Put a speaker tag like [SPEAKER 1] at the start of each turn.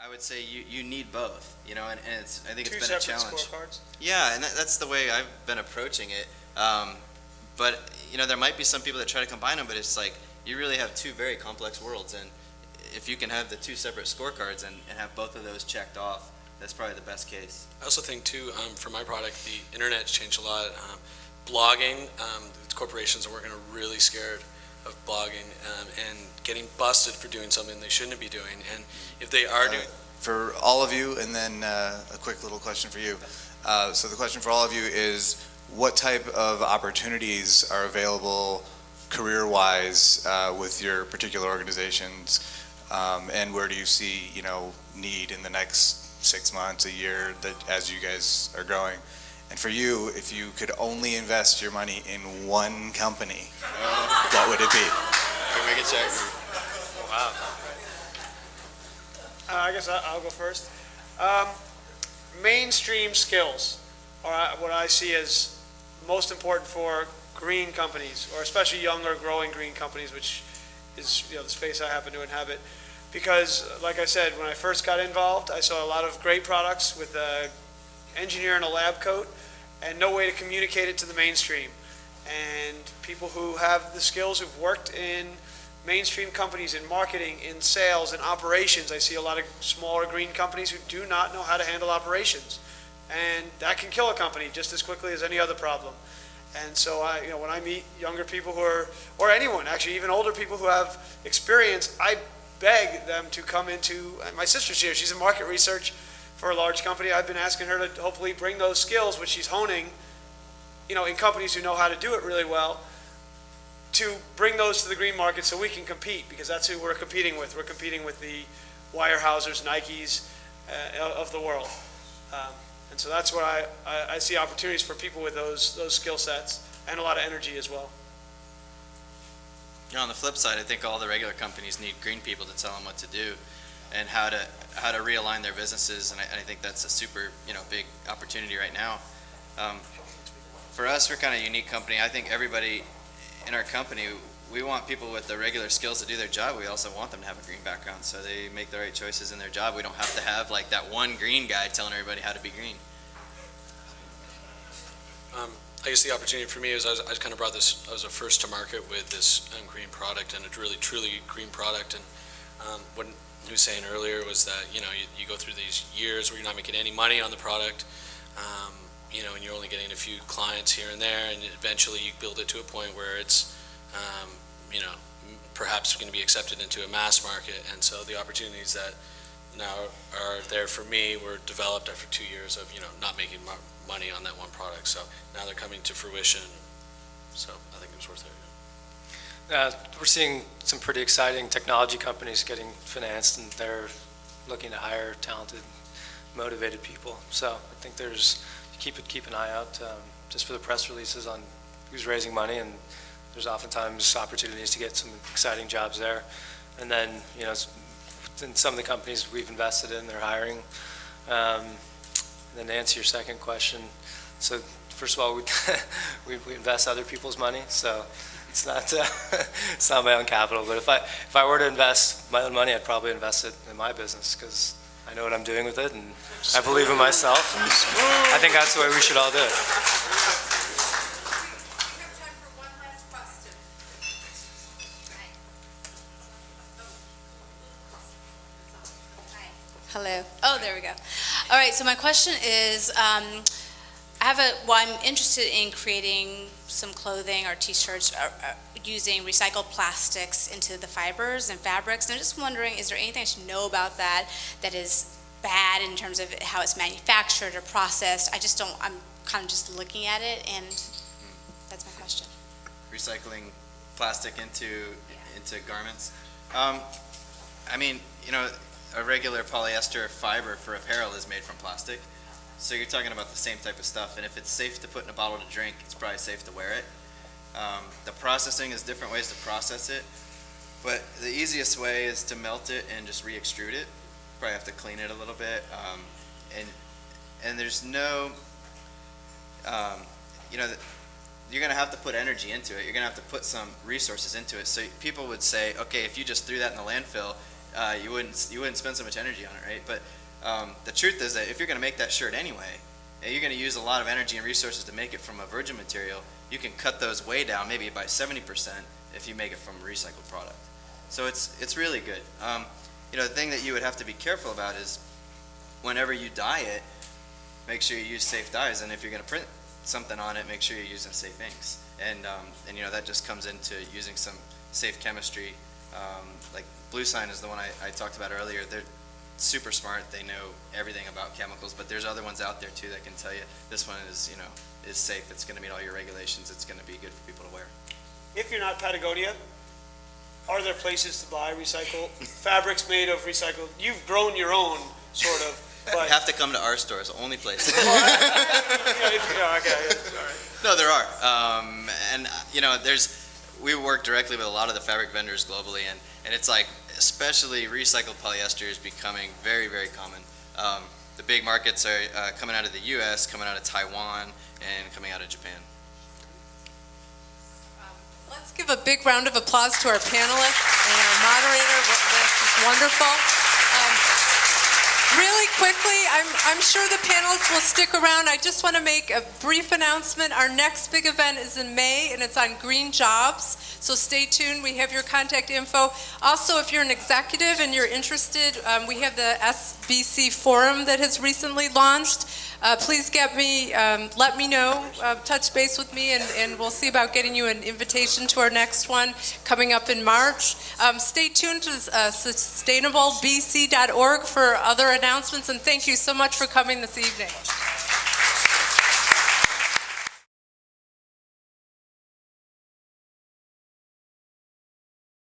[SPEAKER 1] I would say you need both, and I think it's
[SPEAKER 2] Two
[SPEAKER 1] been a
[SPEAKER 2] separate
[SPEAKER 1] challenge.
[SPEAKER 2] scorecards?
[SPEAKER 1] Yeah, and that's the way I've been approaching it. But, there might be some people that try to combine them, but it's like, you really have two very complex worlds, and if you can have the two separate scorecards and have both of those checked off, that's probably the best case.
[SPEAKER 3] I also think too, for my product, the internet's changed a lot. Blogging, corporations are working really scared of blogging and getting busted for doing something they shouldn't be doing. And if they are doing...
[SPEAKER 4] For all of you, and then a quick little question for you. So the question for all of you is, what type of opportunities are available career-wise with your particular organizations? And where do you see, need in the next 6 months, a year, that as you guys are growing? And for you, if you could only invest your money in one company, what would it be?
[SPEAKER 1] Can we make a check?
[SPEAKER 3] Wow.
[SPEAKER 2] I guess I'll go first. Mainstream skills are what I see as most important for green companies, or especially younger, growing green companies, which is the space I happen to inhabit. Because, like I said, when I first got involved, I saw a lot of great products with an engineer in a lab coat and no way to communicate it to the mainstream. And people who have the skills, who've worked in mainstream companies, in marketing, in sales, in operations. I see a lot of smaller green companies who do not know how to handle operations. And that can kill a company just as quickly as any other problem. And so when I meet younger people who are, or anyone, actually even older people who have experience, I beg them to come into, my sister's here, she's in market research for a large company. I've been asking her to hopefully bring those skills, which she's honing, in companies who know how to do it really well, to bring those to the green market so we can compete, because that's who we're competing with. We're competing with the Weyerhausers, Nikes of the world. And so that's where I see opportunities for people with those skill sets and a lot of energy as well.
[SPEAKER 1] On the flip side, I think all the regular companies need green people to tell them what to do and how to realign their businesses, and I think that's a super big opportunity right now. For us, we're kind of a unique company. I think everybody in our company, we want people with the regular skills to do their job. We also want them to have a green background so they make the right choices in their job. We don't have to have like that one green guy telling everybody how to be green.
[SPEAKER 3] I guess the opportunity for me is I kind of brought this, I was a first to market with this green product, and a really truly green product. And what he was saying earlier was that you go through these years where you're not making any money on the product, and you're only getting a few clients here and there, and eventually you build it to a point where it's perhaps going to be accepted into a mass market. And so the opportunities that now are there for me were developed after 2 years of not making money on that one product. So now they're coming to fruition. So I think it was worth it.
[SPEAKER 5] We're seeing some pretty exciting technology companies getting financed, and they're looking to hire talented, motivated people. So I think keep an eye out just for the press releases on who's raising money, and there's oftentimes opportunities to get some exciting jobs there. And then in some of the companies we've invested in, they're hiring. And then to answer your second question, so first of all, we invest other people's money, so it's not it's not my own capital. But if I were to invest my own money, I'd probably invest it in my business, because I know what I'm doing with it, and I believe in myself, and I think that's the way we should all do it.
[SPEAKER 6] Hello. Oh, there we go. All right, so my question is, I'm interested in creating some clothing or t-shirts using recycled plastics into the fibers and fabrics. And I'm just wondering, is there anything I should know about that is bad in terms of how it's manufactured or processed? I'm kind of just looking at it, and that's my question.
[SPEAKER 1] Recycling plastic into garments. A regular polyester fiber for apparel is made from plastic. So you're talking about the same type of stuff, and if it's safe to put in a bottle to drink, it's probably safe to wear it. The processing is different ways to process it, but the easiest way is to melt it and just re-extrude it. Probably have to clean it a little bit, and there's no, you're going to have to put energy into it. You're going to have to put some resources into it. So people would say, okay, if you just threw that in the landfill, you wouldn't spend so much energy on it, right? But the truth is that if you're going to make that shirt anyway, and you're going to use a lot of energy and resources to make it from a virgin material, you can cut those way down, maybe by 70%, if you make it from a recycled product. So it's really good. The thing that you would have to be careful about is whenever you dye it, make sure you use safe dyes, and if you're going to print something on it, make sure you're using safe inks. And that just comes into using some safe chemistry. Like Blue Sign is the one I talked about earlier. They're super smart. They know everything about chemicals, but there's other ones out there too that can tell you this one is safe. It's going to meet all your regulations. It's going to be good for people to wear.
[SPEAKER 2] If you're not Patagonia, are there places to buy fabrics made of recycled? You've grown your own, sort of. But
[SPEAKER 1] You have to come to our store. It's the only place.
[SPEAKER 2] okay, all right.
[SPEAKER 1] No, there are. We work directly with a lot of the fabric vendors globally, and it's like, especially recycled polyester is becoming very, very common. The big markets are coming out of the U.S., coming out of Taiwan, and coming out of Japan.
[SPEAKER 7] Let's give a big round of applause to our panelists and our moderator. This is wonderful. Really quickly, I'm sure the panelists will stick around. I just want to make a brief announcement. Our next big event is in May, and it's on green jobs. So stay tuned. We have your contact info. Also, if you're an executive and you're interested, we have the SBC forum that has recently launched. Please let me know, touch base with me, and we'll see about getting you an invitation to our next one coming up in March. Stay tuned to sustainablebc.org for other announcements, and thank you so much for coming this evening.